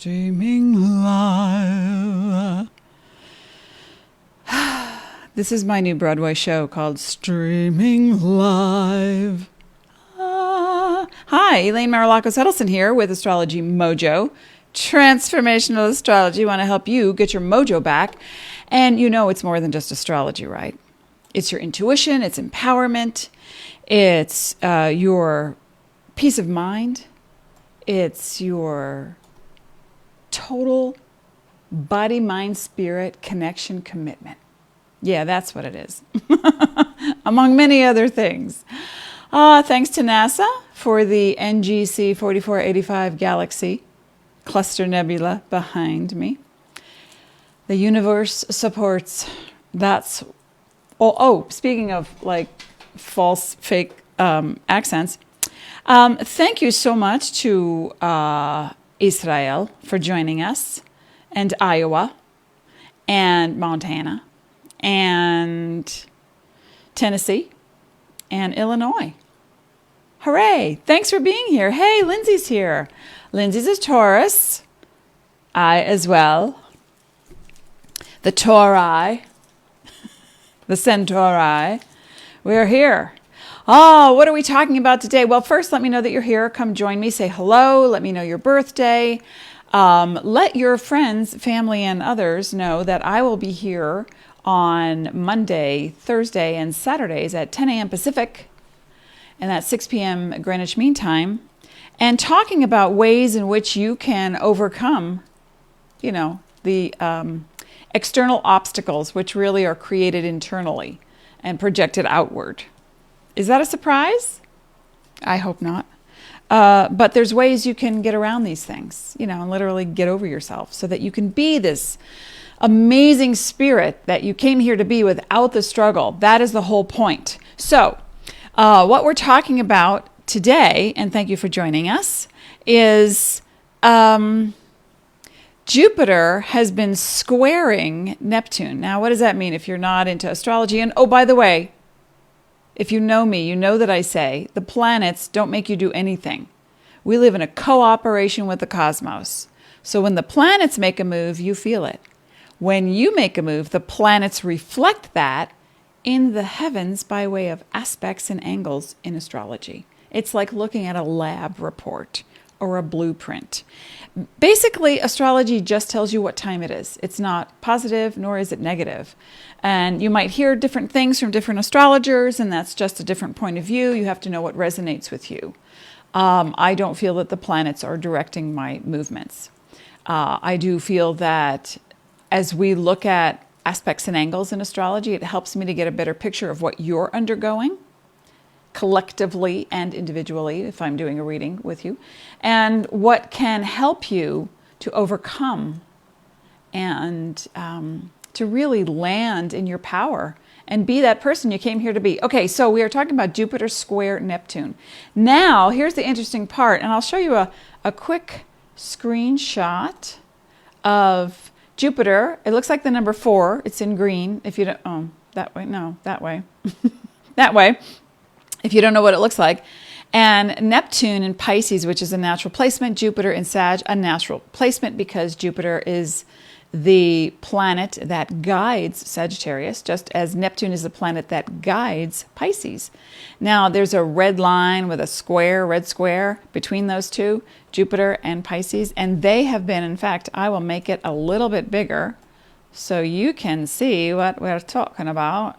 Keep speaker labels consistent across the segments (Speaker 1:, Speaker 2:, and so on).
Speaker 1: Streaming live. This is my new Broadway show called Streaming Live. Hi, Elaine Marolakos Edelson here with Astrology Mojo. Transformational astrology. Want to help you get your mojo back. And you know it's more than just astrology, right? It's your intuition, it's empowerment, it's your peace of mind, it's your total body, mind, spirit connection commitment. Yeah, that's what it is. Among many other things. Thanks to NASA for the NGC 4485 galaxy cluster nebula behind me. The universe supports. That's... Oh, speaking of like false, fake accents, thank you so much to Israel for joining us, and Iowa, and Montana, and Tennessee, and Illinois. Hooray! Thanks for being here. Hey, Lindsay's here. Lindsay's a Taurus. I as well. The Tauri. The Centauri. We're here. Oh, what are we talking about today? Well, first, let me know that you're here. Come join me. Say hello. Let me know your birthday. Let your friends, family, and others know that I will be here on Monday, Thursday, and Saturdays at 10 a.m. Pacific, and that's 6 p.m. Greenwich Mean Time, and talking about ways in which you can overcome, the external obstacles which really are created internally and projected outward. Is that a surprise? I hope not. But there's ways you can get around these things, and literally get over yourself so that you can be this amazing spirit that you came here to be without the struggle. That is the whole point. So what we're talking about today, and thank you for joining us, is Jupiter has been squaring Neptune. Now, what does that mean if you're not into astrology? And oh, by the way, if you know me, you know that I say the planets don't make you do anything. We live in a cooperation with the cosmos. So when the planets make a move, you feel it. When you make a move, the planets reflect that in the heavens by way of aspects and angles in astrology. It's like looking at a lab report or a blueprint. Basically, astrology just tells you what time it is. It's not positive, nor is it negative. And you might hear different things from different astrologers, and that's just a different point of view. You have to know what resonates with you. I don't feel that the planets are directing my movements. I do feel that as we look at aspects and angles in astrology, it helps me to get a better picture of what you're undergoing, collectively and individually, if I'm doing a reading with you, and what can help you to overcome and to really land in your power and be that person you came here to be. Okay, so we are talking about Jupiter square Neptune. Now, here's the interesting part, and I'll show you a quick screenshot of Jupiter. It looks like the number 4. It's in green. If you don't, that way. No, that way. That way. If you don't know what it looks like. And Neptune in Pisces, which is a natural placement. Jupiter in Sag, a natural placement because Jupiter is the planet that guides Sagittarius, just as Neptune is the planet that guides Pisces. Now, there's a red line with a square, red square between those two, Jupiter and Pisces, and they have been, in fact, I will make it a little bit bigger so you can see what we're talking about.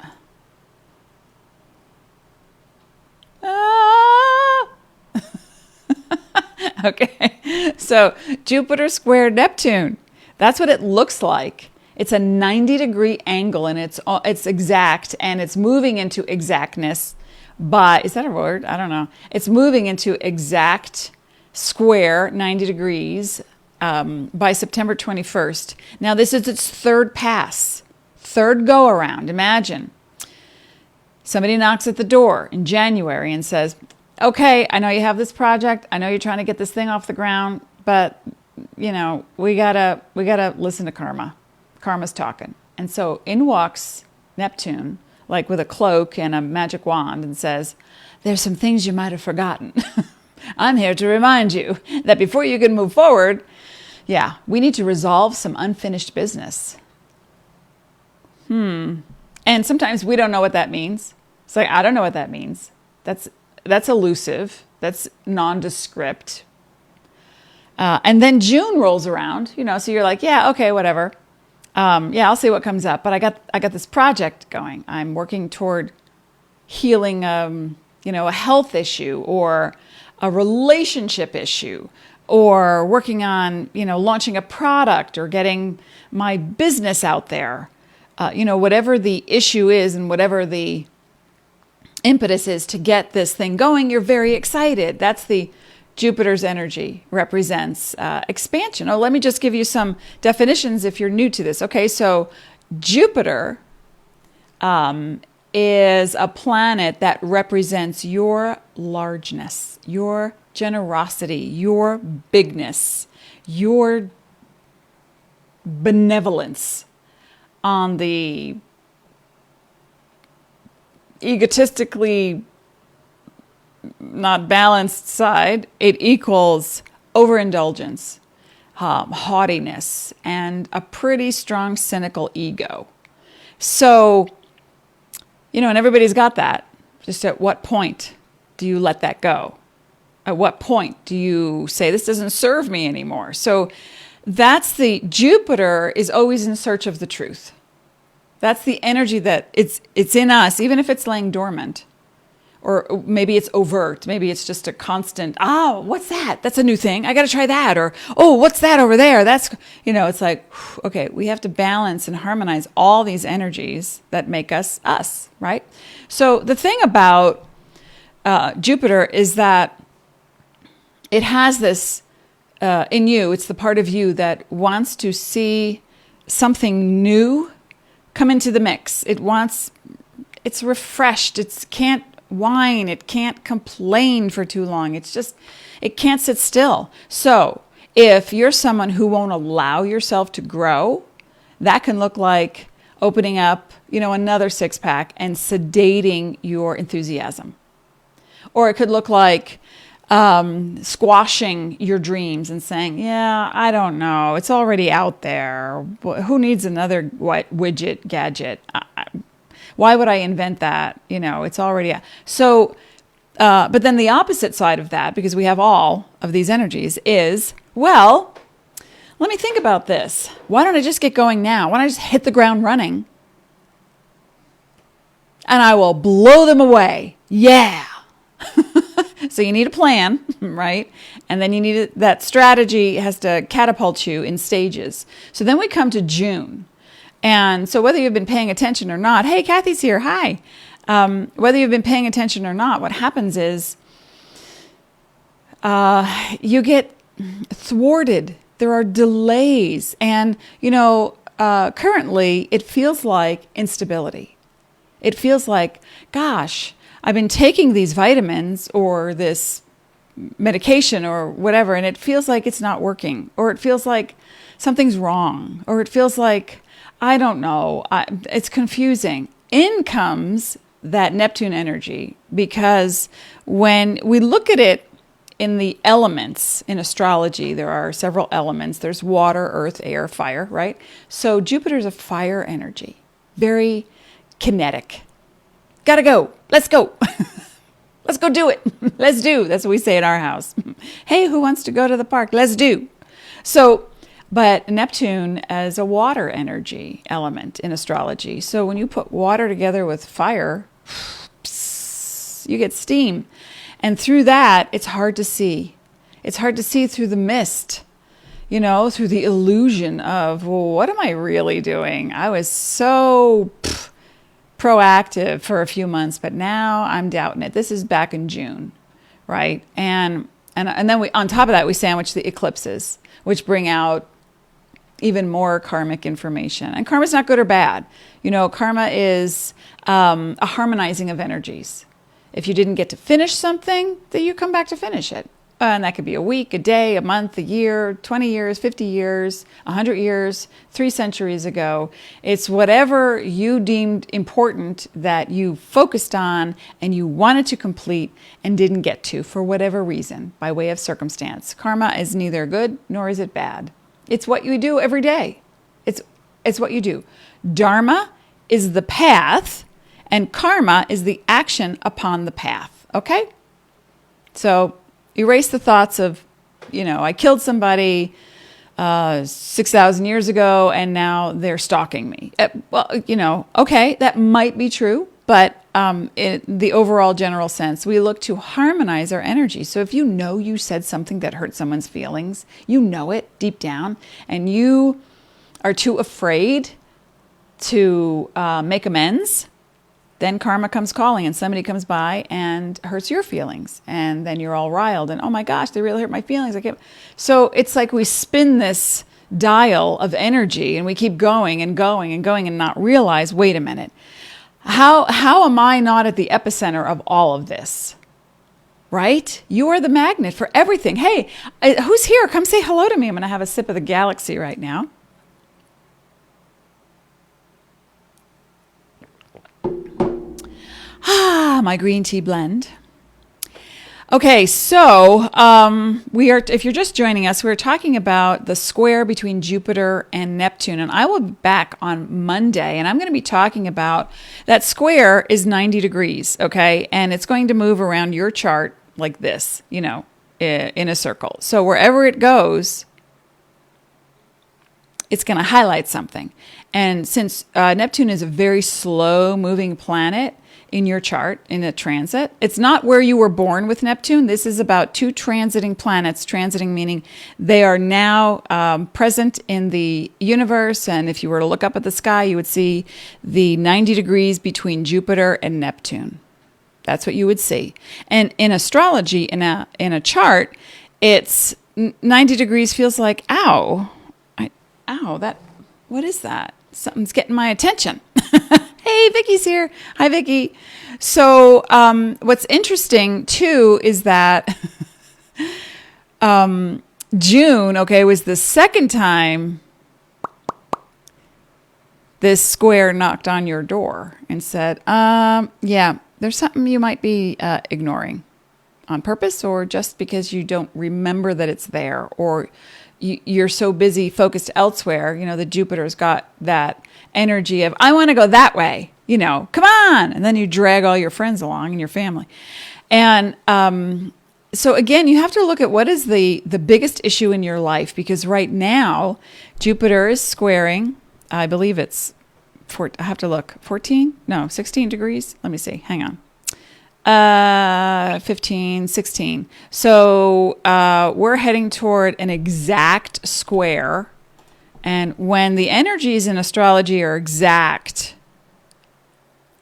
Speaker 1: Okay, so Jupiter square Neptune. That's what it looks like. It's a 90-degree angle, and it's exact, and it's moving into exactness by, is that a word? I don't know. It's moving into exact square, 90 degrees, by September 21st. Now, this is its third pass, third go-around. Imagine. Somebody knocks at the door in January and says, okay, I know you have this project. I know you're trying to get this thing off the ground, but we gotta listen to karma. Karma's talking. And so in walks Neptune, like with a cloak and a magic wand, and says, there's some things you might have forgotten. I'm here to remind you that before you can move forward, Yeah, we need to resolve some unfinished business. And sometimes we don't know what that means. It's like, I don't know what that means. That's elusive. That's nondescript. And then June rolls around, so you're like, yeah, okay, whatever. Yeah, I'll see what comes up. But I got this project going. I'm working toward healing, a health issue or a relationship issue, or working on, launching a product or getting my business out there. Whatever the issue is and whatever the impetus is to get this thing going, you're very excited. That's the Jupiter's energy represents expansion. Oh, let me just give you some definitions if you're new to this. Okay, so Jupiter is a planet that represents your largeness, your generosity, your bigness, your benevolence. On the egotistically not balanced side, it equals overindulgence, haughtiness, and a pretty strong cynical ego. So, and everybody's got that. Just at what point do you let that go? At what point do you say, this doesn't serve me anymore? So that's the Jupiter is always in search of the truth. That's the energy that it's in us, even if it's laying dormant. Or maybe it's overt. Maybe it's just a constant, what's that? That's a new thing. I got to try that. Or, what's that over there? That's, it's like, okay, we have to balance and harmonize all these energies that make us, right? So the thing about Jupiter is that it has this in you. It's the part of you that wants to see something new come into the mix. It's refreshed. It can't whine. It can't complain for too long. It can't sit still. So if you're someone who won't allow yourself to grow, that can look like opening up, another six-pack and sedating your enthusiasm. Or it could look like squashing your dreams and saying, yeah, I don't know. It's already out there. Who needs another widget, gadget? Why would I invent that? It's already out. So, but then the opposite side of that, because we have all of these energies, is, well, let me think about this. Why don't I just get going now? Why don't I just hit the ground running? And I will blow them away. Yeah. So you need a plan, right? And then that strategy has to catapult you in stages. So then we come to June. And so whether you've been paying attention or not, hey, Kathy's here, hi. Whether you've been paying attention or not, what happens is you get thwarted. There are delays. And, currently it feels like instability. It feels like, gosh, I've been taking these vitamins or this medication or whatever, and it feels like it's not working, or it feels like something's wrong, or it feels like, I don't know, it's confusing. In comes that Neptune energy, because when we look at it in the elements in astrology, there are several elements. There's water, earth, air, fire, right? So Jupiter's a fire energy, very kinetic. Gotta go. Let's go. Let's go do it. Let's do. That's what we say in our house. Hey, who wants to go to the park? Let's do. So, but Neptune as a water energy element in astrology. So when you put water together with fire, you get steam. And through that, it's hard to see. It's hard to see through the mist, through the illusion of, well, what am I really doing? I was so proactive for a few months, but now I'm doubting it. This is back in June, right? And then we, on top of that, we sandwich the eclipses, which bring out even more karmic information. And karma's not good or bad. Karma is a harmonizing of energies. If you didn't get to finish something, then you come back to finish it. And that could be a week, a day, a month, a year, 20 years, 50 years, 100 years, 3 centuries ago. It's whatever you deemed important that you focused on and you wanted to complete and didn't get to for whatever reason, by way of circumstance. Karma is neither good nor is it bad. It's what you do every day. It's what you do. Dharma is the path, and karma is the action upon the path. Okay? So erase the thoughts of, I killed somebody 6,000 years ago and now they're stalking me. Okay, that might be true, but in the overall general sense, we look to harmonize our energy. So if you said something that hurt someone's feelings, you know it deep down, and you are too afraid to make amends, then karma comes calling and somebody comes by and hurts your feelings. And then you're all riled and, oh my gosh, they really hurt my feelings. So it's like we spin this dial of energy and we keep going and going and going and not realize, wait a minute, how am I not at the epicenter of all of this? Right? You are the magnet for everything. Hey, who's here? Come say hello to me. I'm going to have a sip of the galaxy right now. My green tea blend. Okay, so if you're just joining us, we're talking about the square between Jupiter and Neptune, and I will be back on Monday, and I'm going to be talking about that square is 90 degrees, okay, and it's going to move around your chart like this, in a circle. So wherever it goes, it's going to highlight something. And since Neptune is a very slow-moving planet in your chart, in a transit, it's not where you were born with Neptune. This is about two transiting planets. Transiting meaning they are now present in the universe. And if you were to look up at the sky, you would see the 90 degrees between Jupiter and Neptune. That's what you would see. And in astrology, in a chart, it's 90 degrees feels like, ow, what is that? Something's getting my attention. Hey, Vicky's here. Hi, Vicky. So what's interesting, too, is that June, was the second time this square knocked on your door and said, there's something you might be ignoring on purpose or just because you don't remember that it's there, or you're so busy focused elsewhere. The Jupiter's got that energy of, I want to go that way, come on. And then you drag all your friends along and your family. And so again, you have to look at what is the biggest issue in your life, because right now Jupiter is squaring, I believe it's, I have to look, 16 degrees. Let me see. Hang on. 15, 16. So we're heading toward an exact square. And when the energies in astrology are exact,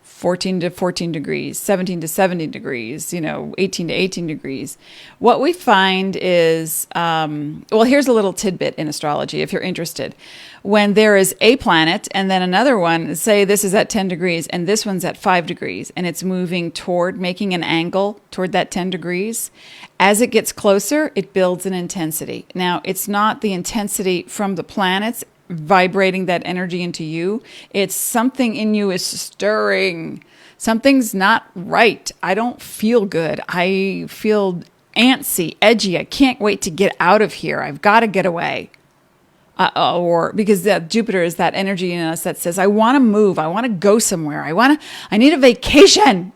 Speaker 1: 14 to 14 degrees, 17 to 17 degrees, 18 to 18 degrees. What we find is, here's a little tidbit in astrology if you're interested. When there is a planet and then another one, say this is at 10 degrees and this one's at 5 degrees, and it's moving toward making an angle toward that 10 degrees, as it gets closer, it builds an intensity. Now, it's not the intensity from the planets vibrating that energy into you. It's something in you is stirring. Something's not right. I don't feel good. I feel antsy, edgy. I can't wait to get out of here. I've got to get away. Or because that Jupiter is that energy in us that says, I want to move. I want to go somewhere. I need a vacation.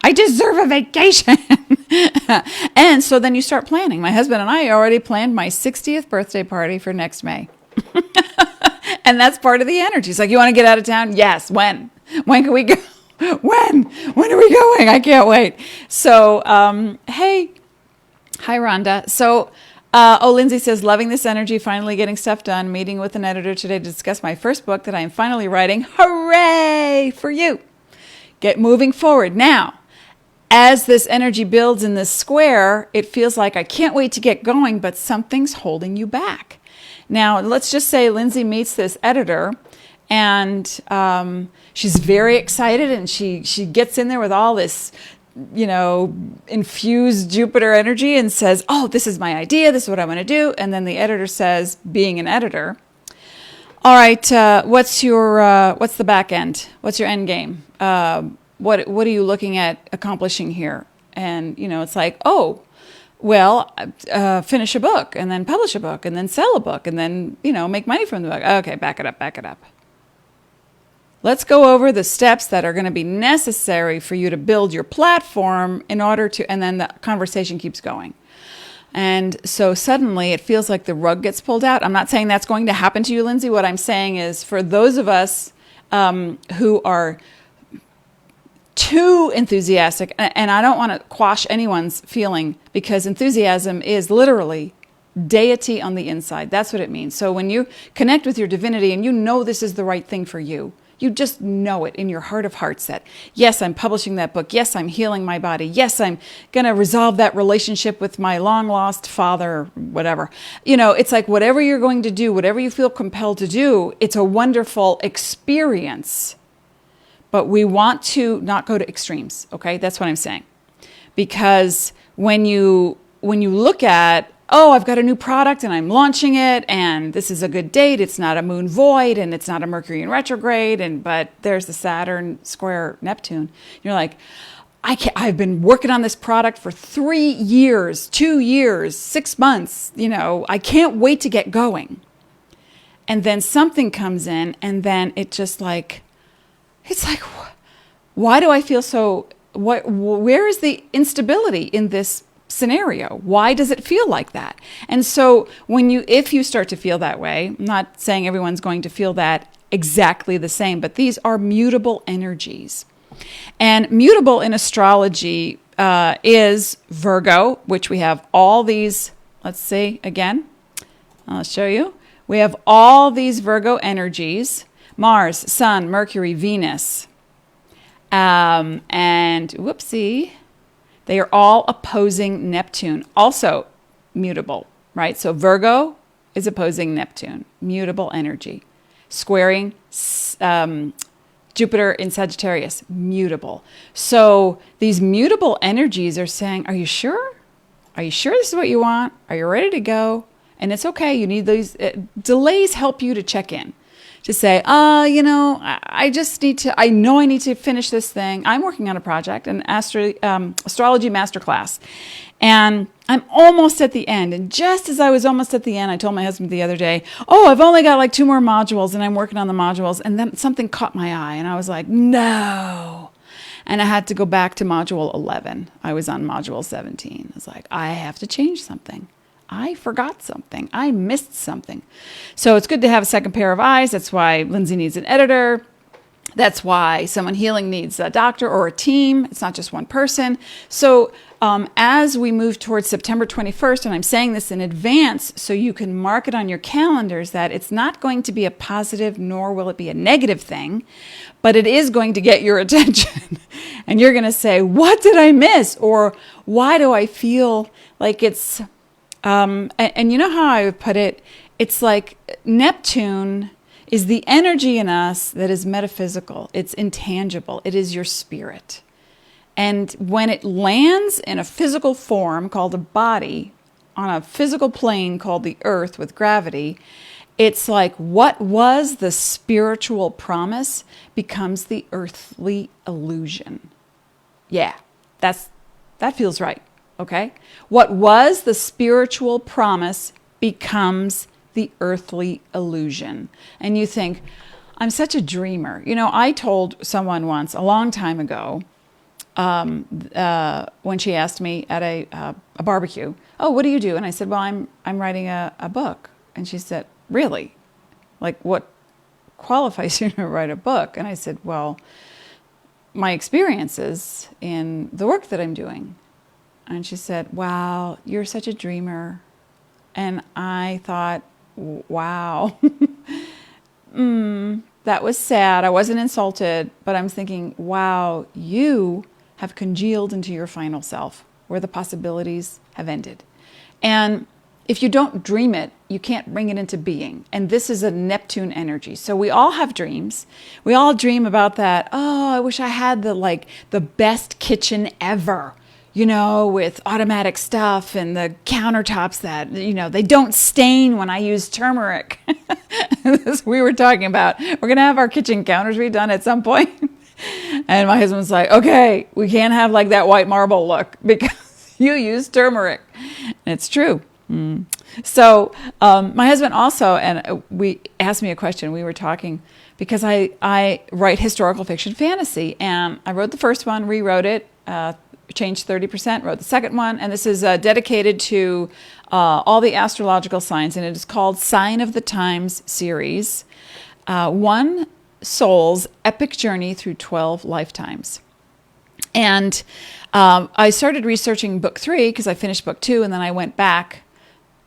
Speaker 1: I deserve a vacation. And so then you start planning. My husband and I already planned my 60th birthday party for next May. And that's part of the energy. It's like, you want to get out of town? Yes. When? When can we go? When are we going? I can't wait. So, hey. Hi, Rhonda. So, Lindsay says, loving this energy, finally getting stuff done, meeting with an editor today to discuss my first book that I am finally writing. Hooray for you. Get moving forward. Now, as this energy builds in this square, it feels like I can't wait to get going, but something's holding you back. Now, let's just say Lindsay meets this editor, and she's very excited, and she gets in there with all this, infused Jupiter energy and says, oh, this is my idea. This is what I want to do. And then the editor says, being an editor, all right, what's the back end? What's your end game? What are you looking at accomplishing here? And, it's like, oh, Well, finish a book and then publish a book and then sell a book and then, make money from the book. Okay, back it up. Let's go over the steps that are going to be necessary for you to build your platform in order to, and then the conversation keeps going. And so suddenly it feels like the rug gets pulled out. I'm not saying that's going to happen to you, Lindsay. What I'm saying is for those of us who are too enthusiastic, and I don't want to quash anyone's feeling, because enthusiasm is literally deity on the inside. That's what it means. So when you connect with your divinity and you know this is the right thing for you, you just know it in your heart of hearts that, yes, I'm publishing that book. Yes, I'm healing my body. Yes, I'm going to resolve that relationship with my long lost father, whatever. It's like whatever you're going to do, whatever you feel compelled to do, it's a wonderful experience. But we want to not go to extremes, okay? That's what I'm saying. Because when you look at, oh, I've got a new product and I'm launching it and this is a good date, it's not a moon void and it's not a Mercury in retrograde, but there's the Saturn square Neptune. You're like, I've been working on this product for 3 years, 2 years, 6 months, I can't wait to get going. And then something comes in and then it's like, why do I feel so, where is the instability in this scenario? Why does it feel like that? And so if you start to feel that way, I'm not saying everyone's going to feel that exactly the same, but these are mutable energies. And mutable in astrology is Virgo, which we have all these, let's see again, I'll show you. We have all these Virgo energies, Mars, Sun, Mercury, Venus, and whoopsie, they are all opposing Neptune, also mutable, right? So Virgo is opposing Neptune, mutable energy. Squaring Jupiter in Sagittarius, mutable. So these mutable energies are saying, are you sure? Are you sure this is what you want? Are you ready to go? And it's okay. You need these delays help you to check in. To say, I know I need to finish this thing. I'm working on a project, an astrology masterclass, and I'm almost at the end. And just as I was almost at the end, I told my husband the other day, I've only got like 2 more modules and I'm working on the modules. And then something caught my eye and I was like, no. And I had to go back to module 11. I was on module 17. I was like, I have to change something. I forgot something. I missed something. So it's good to have a second pair of eyes. That's why Lindsay needs an editor. That's why someone healing needs a doctor or a team. It's not just one person. So as we move towards September 21st, and I'm saying this in advance so you can mark it on your calendars that it's not going to be a positive nor will it be a negative thing, but it is going to get your attention. And you're going to say, what did I miss? Or why do I feel like it's... and you know how I would put it? It's like Neptune is the energy in us that is metaphysical. It's intangible. It is your spirit. And when it lands in a physical form called a body, on a physical plane called the earth with gravity, it's like what was the spiritual promise becomes the earthly illusion. Yeah, that feels right. Okay? What was the spiritual promise becomes the earthly illusion. And you think, I'm such a dreamer. I told someone once, a long time ago, when she asked me at a barbecue, what do you do? And I said, well, I'm writing a book. And she said, really? Like, what qualifies you to write a book? And I said, well, my experiences in the work that I'm doing. And she said, wow, you're such a dreamer. And I thought, wow, that was sad. I wasn't insulted, but I'm thinking, wow, you have congealed into your final self where the possibilities have ended. And if you don't dream it, you can't bring it into being. And this is a Neptune energy. So we all have dreams. We all dream about that. I wish I had the best kitchen ever. With automatic stuff and the countertops that, they don't stain when I use turmeric. This we were talking about. We're going to have our kitchen counters redone at some point. And my husband's like, okay, we can't have like that white marble look because, You use turmeric. And it's true. So my husband also, and we asked me a question. We were talking because I write historical fiction fantasy, and I wrote the first one, rewrote it, changed 30%, wrote the second one, and this is dedicated to all the astrological signs, and it is called Sign of the Times series, One Soul's Epic Journey Through 12 Lifetimes. And I started researching book 3 because I finished book 2, and then I went back.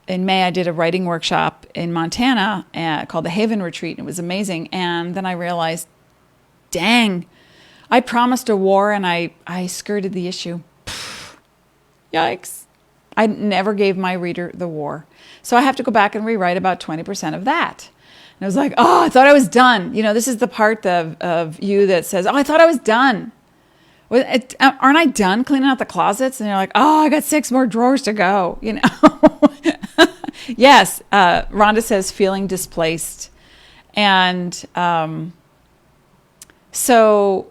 Speaker 1: In May, I did a writing workshop in Montana called the Haven Retreat. And it was amazing. And then I realized, dang, I promised a war and I skirted the issue. Yikes. I never gave my reader the war. So I have to go back and rewrite about 20% of that. And I was like, oh, I thought I was done. This is the part of you that says, oh, I thought I was done. Aren't I done cleaning out the closets? And you're like, oh, I got 6 more drawers to go, Yes, Rhonda says feeling displaced. And so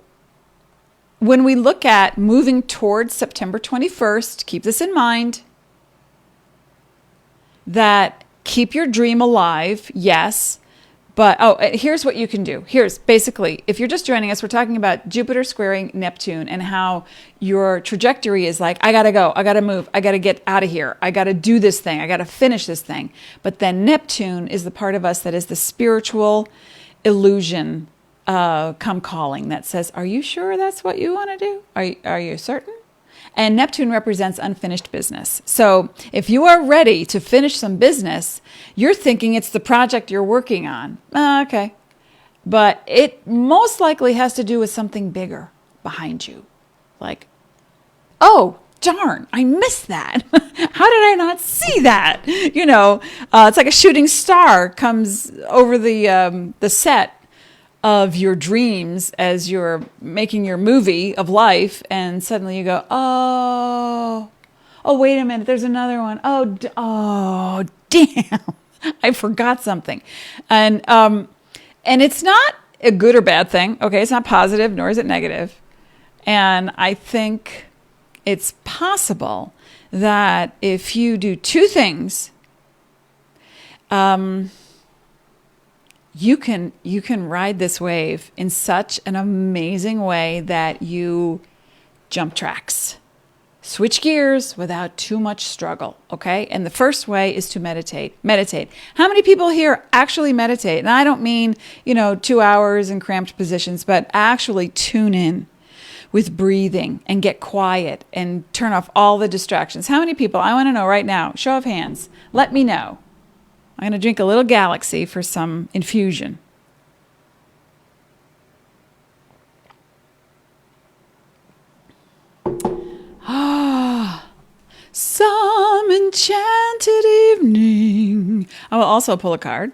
Speaker 1: when we look at moving towards September 21st, keep this in mind, that keep your dream alive, yes. But, here's what you can do. Here's basically, if you're just joining us, we're talking about Jupiter squaring Neptune and how your trajectory is like, I got to go, I got to move, I got to get out of here, I got to do this thing, I got to finish this thing. But then Neptune is the part of us that is the spiritual illusion come calling that says, are you sure that's what you want to do? Are you certain? And Neptune represents unfinished business. So if you are ready to finish some business, you're thinking it's the project you're working on. Okay. But it most likely has to do with something bigger behind you. Like, oh, darn, I missed that. How did I not see that? It's like a shooting star comes over the set of your dreams as you're making your movie of life, and suddenly you go, oh, wait a minute, there's another one. Oh, damn, I forgot something. And it's not a good or bad thing. Okay, it's not positive, nor is it negative. And I think it's possible that if you do 2 things, you can ride this wave in such an amazing way that you jump tracks, switch gears without too much struggle, okay? And the first way is to meditate. Meditate. How many people here actually meditate? And I don't mean, 2 hours in cramped positions, but actually tune in with breathing and get quiet and turn off all the distractions. How many people? I want to know right now. Show of hands. Let me know. I'm going to drink a little Galaxy for some infusion. Some enchanted evening. I will also pull a card.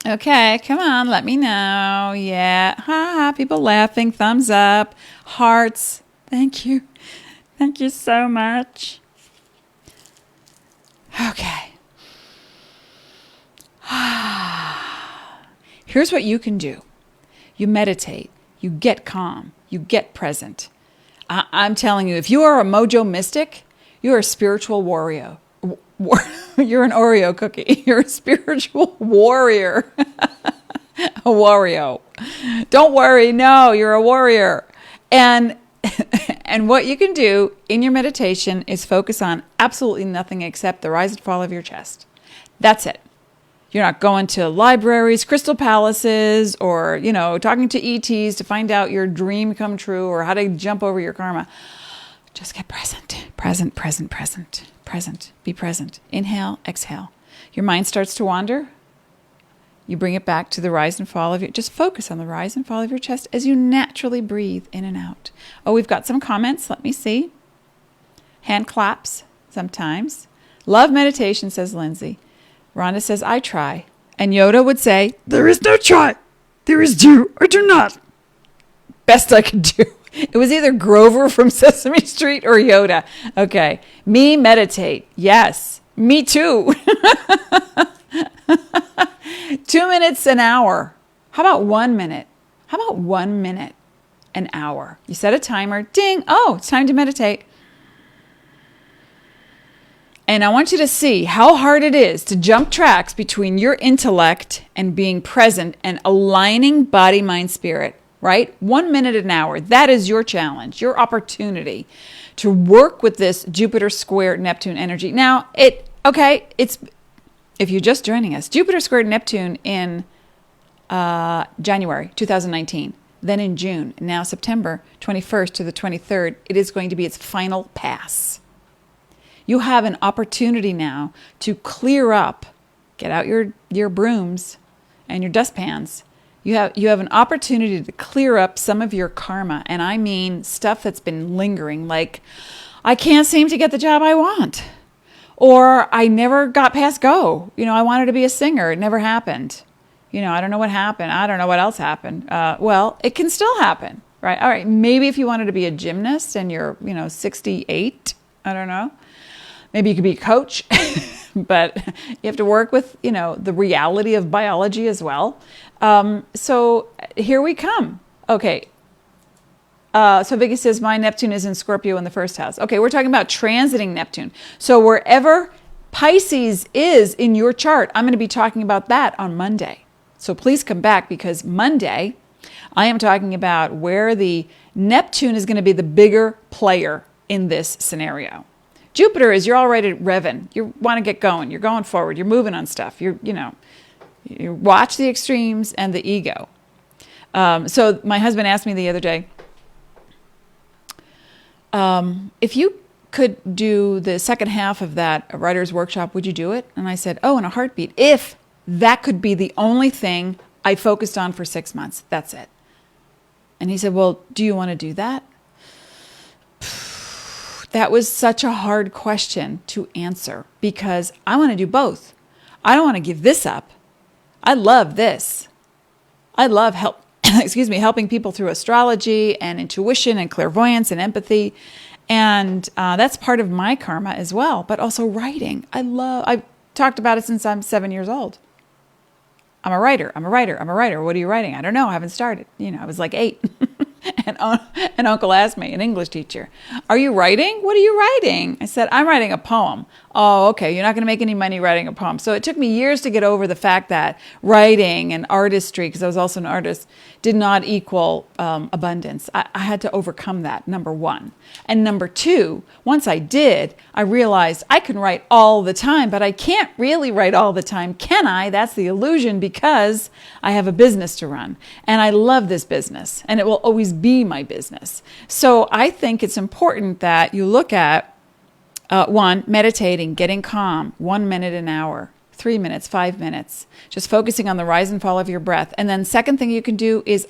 Speaker 1: Okay, come on, let me know. Yeah, people laughing, thumbs up, hearts. Thank you. Thank you so much. Okay. Here's what you can do. You meditate. You get calm. You get present. I'm telling you, if you are a Mojo Mystic, you're a spiritual warrior. You're an Oreo cookie. You're a spiritual warrior. A warrior. Don't worry. No, you're a warrior. And what you can do in your meditation is focus on absolutely nothing except the rise and fall of your chest. That's it. You're not going to libraries, crystal palaces, or, talking to ETs to find out your dream come true or how to jump over your karma. Just get present. Present, present, present, present. Be present. Inhale, exhale. Your mind starts to wander. You bring it back to the rise and fall of just focus on the rise and fall of your chest as you naturally breathe in and out. Oh, we've got some comments. Let me see. Hand claps sometimes. Love meditation, says Lindsay. Rhonda says, I try. And Yoda would say, there is no try. There is do or do not. Best I could do. It was either Grover from Sesame Street or Yoda. Okay. Me meditate. Yes. Me too. 2 minutes an hour. How about 1 minute? How about 1 minute an hour? You set a timer. Ding. Oh, it's time to meditate. And I want you to see how hard it is to jump tracks between your intellect and being present and aligning body, mind, spirit, right? 1 minute an hour. That is your challenge, your opportunity to work with this Jupiter square Neptune energy. Now, it's if you're just joining us, Jupiter squared Neptune in January 2019, then in June, now September 21st to the 23rd, it is going to be its final pass. You have an opportunity now to clear up, get out your brooms and your dustpans. You have an opportunity to clear up some of your karma, and I mean stuff that's been lingering, like I can't seem to get the job I want, or I never got past go. I wanted to be a singer, it never happened. I don't know what happened. I don't know what else happened. Well, it can still happen, right? All right, maybe if you wanted to be a gymnast and you're 68, I don't know. Maybe you could be a coach, but you have to work with, the reality of biology as well. So here we come. Okay. So Vicky says, my Neptune is in Scorpio in the first house. Okay, we're talking about transiting Neptune. So wherever Pisces is in your chart, I'm going to be talking about that on Monday. So please come back, because Monday I am talking about where the Neptune is going to be the bigger player in this scenario. Jupiter is, you're already revving. You want to get going. You're going forward. You're moving on stuff. You watch the extremes and the ego. So my husband asked me the other day, if you could do the second half of that writer's workshop, would you do it? And I said, oh, in a heartbeat. If that could be the only thing I focused on for 6 months, that's it. And he said, well, do you want to do that? That was such a hard question to answer, because I want to do both. I don't want to give this up. I love this. I love helping people through astrology and intuition and clairvoyance and empathy. And that's part of my karma as well, but also writing. I've talked about it since I'm 7 years old. I'm a writer. What are you writing? I don't know. I haven't started. I was like 8. And Uncle asked me, an English teacher, are you writing? What are you writing? I said, I'm writing a poem. Oh, okay. You're not going to make any money writing a poem. So it took me years to get over the fact that writing and artistry, because I was also an artist, did not equal abundance. I had to overcome that, number one. And number two, once I did, I realized I can write all the time, but I can't really write all the time, can I? That's the illusion, because I have a business to run. And I love this business, and it will always be my business. So I think it's important that you look at, one, meditating, getting calm, 1 minute an hour, 3 minutes, 5 minutes, just focusing on the rise and fall of your breath. And then second thing you can do is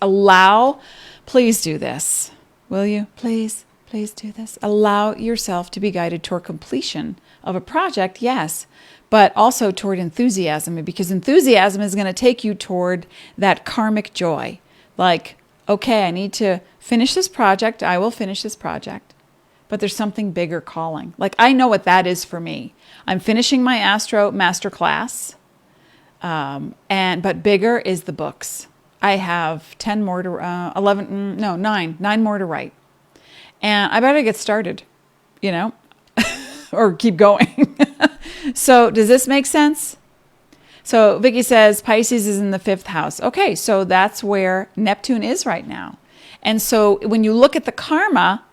Speaker 1: please do this. Will you? Please do this. Allow yourself to be guided toward completion of a project, yes, but also toward enthusiasm, because enthusiasm is going to take you toward that karmic joy. Like, okay, I need to finish this project. I will finish this project. But there's something bigger calling. Like, I know what that is for me. I'm finishing my Astro Masterclass, but bigger is the books. I have 10 more to, 9 more to write. And I better get started, or keep going. So does this make sense? So Vicky says Pisces is in the 5th house. Okay, so that's where Neptune is right now. And so when you look at the karma,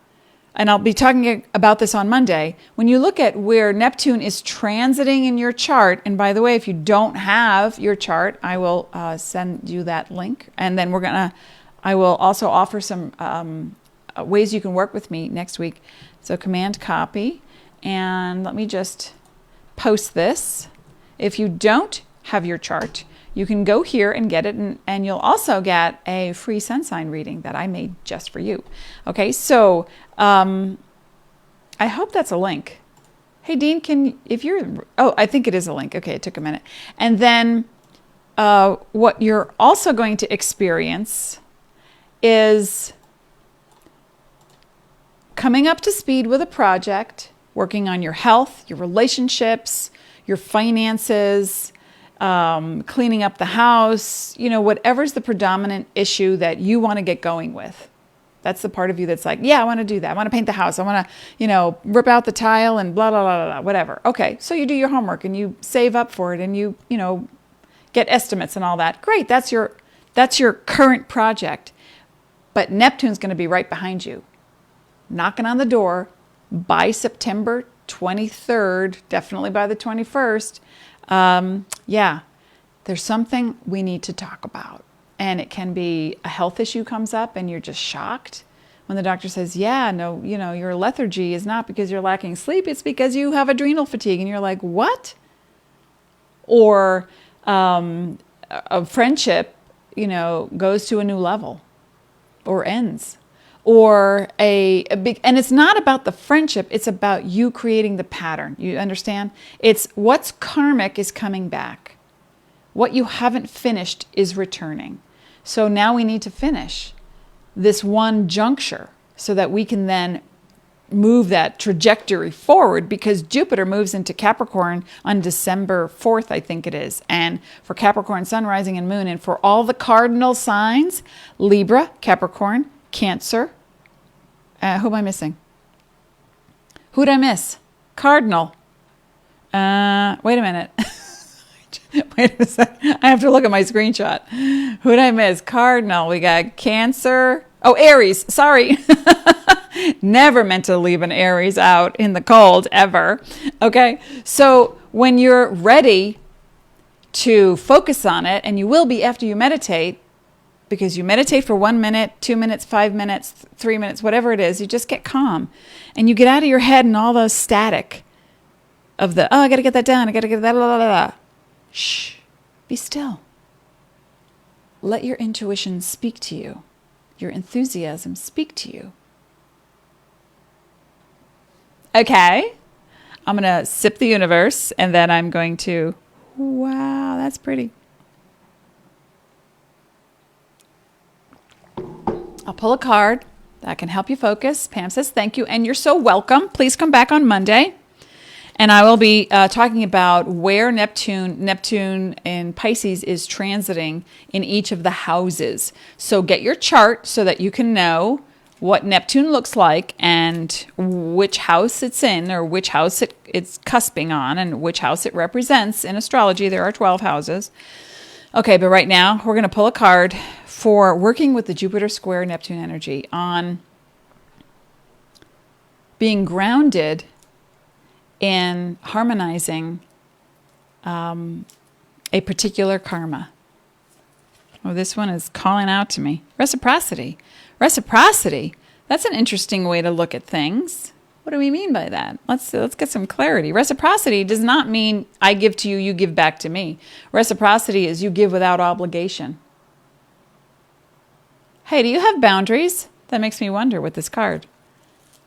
Speaker 1: and I'll be talking about this on Monday, when you look at where Neptune is transiting in your chart, and by the way, if you don't have your chart, I will send you that link. And then I will also offer some ways you can work with me next week. So command copy, and let me just post this. If you don't have your chart, you can go here and get it, and you'll also get a free sun sign reading that I made just for you. Okay, so I hope that's a link. Hey, Dean, I think it is a link. Okay, it took a minute. And then what you're also going to experience is coming up to speed with a project, working on your health, your relationships, your finances, cleaning up the house, whatever's the predominant issue that you want to get going with. That's the part of you that's like, yeah, I want to do that. I want to paint the house. I want to, rip out the tile and blah, blah, blah, blah, whatever. Okay. So you do your homework and you save up for it and you get estimates and all that. Great. That's your current project. But Neptune's going to be right behind you, knocking on the door by September 23rd, definitely by the 21st. There's something we need to talk about. And it can be a health issue comes up and you're just shocked when the doctor says, your lethargy is not because you're lacking sleep, it's because you have adrenal fatigue. And you're like, what? Or a friendship, goes to a new level or ends. Or a big, and it's not about the friendship, it's about you creating the pattern. You understand? It's what's karmic is coming back. What you haven't finished is returning. So now we need to finish this one juncture so that we can then move that trajectory forward, because Jupiter moves into Capricorn on December 4th, I think it is. And for Capricorn sun, rising, and moon, and for all the cardinal signs, Libra, Capricorn, Cancer. Who am I missing? Who did I miss? Cardinal. Wait a minute. Wait a second. I have to look at my screenshot. Who did I miss? Cardinal. We got Cancer. Oh, Aries. Sorry. Never meant to leave an Aries out in the cold, ever. Okay. So when you're ready to focus on it, and you will be after you meditate, because you meditate for 1 minute, 2 minutes, 5 minutes, 3 minutes, whatever it is, you just get calm and you get out of your head and all the static of the, I got to get that done. I got to get that, blah, blah, blah. Shh, be still. Let your intuition speak to you. Your enthusiasm speak to you. Okay. I'm going to sip the universe and then I'm going to, wow, that's pretty. I'll pull a card that can help you focus. Pam says, thank you. And you're so welcome. Please come back on Monday. And I will be talking about where Neptune in Pisces is transiting in each of the houses. So get your chart so that you can know what Neptune looks like and which house it's in, or which house it's cusping on, and which house it represents. In astrology, there are 12 houses. Okay, but right now we're going to pull a card for working with the Jupiter square Neptune energy on being grounded in harmonizing a particular karma. Oh, this one is calling out to me. Reciprocity. Reciprocity. That's an interesting way to look at things. What do we mean by that? Let's get some clarity. Reciprocity does not mean I give to you, you give back to me. Reciprocity is you give without obligation. Hey, do you have boundaries? That makes me wonder with this card.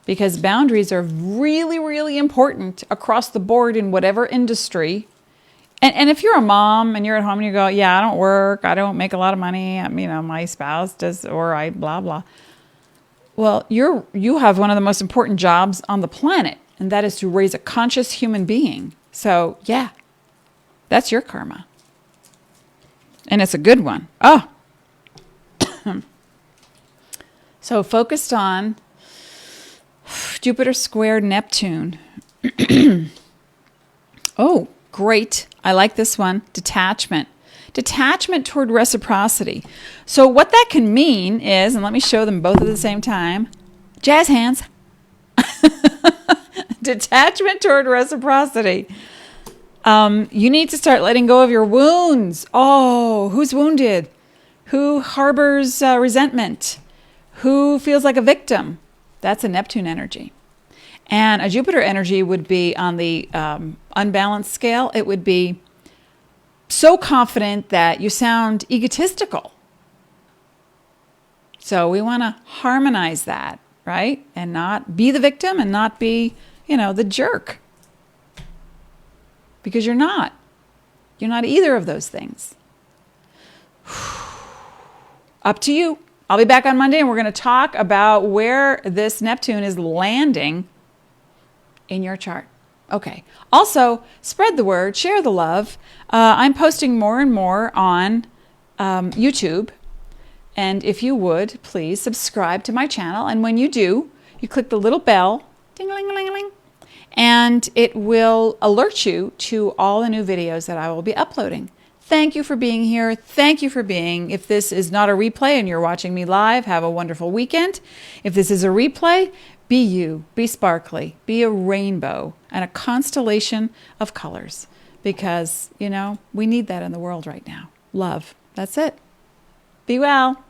Speaker 1: Because boundaries are really, really important across the board in whatever industry. And if you're a mom and you're at home and you go, yeah, I don't work, I don't make a lot of money, my spouse does, or I blah, blah. Well, you have one of the most important jobs on the planet, and that is to raise a conscious human being. So, yeah, that's your karma. And it's a good one. Oh. So focused on Jupiter squared Neptune. Oh, great. I like this one. Detachment. Detachment toward reciprocity. So what that can mean is, and let me show them both at the same time. Jazz hands. Detachment toward reciprocity. You need to start letting go of your wounds. Oh, who's wounded? Who harbors resentment? Who feels like a victim? That's a Neptune energy. And a Jupiter energy would be on the unbalanced scale. It would be so confident that you sound egotistical. So we want to harmonize that, right? And not be the victim and not be, the jerk. Because you're not. You're not either of those things. Up to you. I'll be back on Monday and we're going to talk about where this Neptune is landing in your chart. Okay. Also, spread the word, share the love. I'm posting more and more on YouTube. And if you would, please subscribe to my channel. And when you do, you click the little bell, ding-a-ling-a-ling-a-ling, and it will alert you to all the new videos that I will be uploading. Thank you for being here. Thank you for being. If this is not a replay and you're watching me live, have a wonderful weekend. If this is a replay, be you, be sparkly, be a rainbow and a constellation of colors, because, you know, we need that in the world right now. Love. That's it. Be well.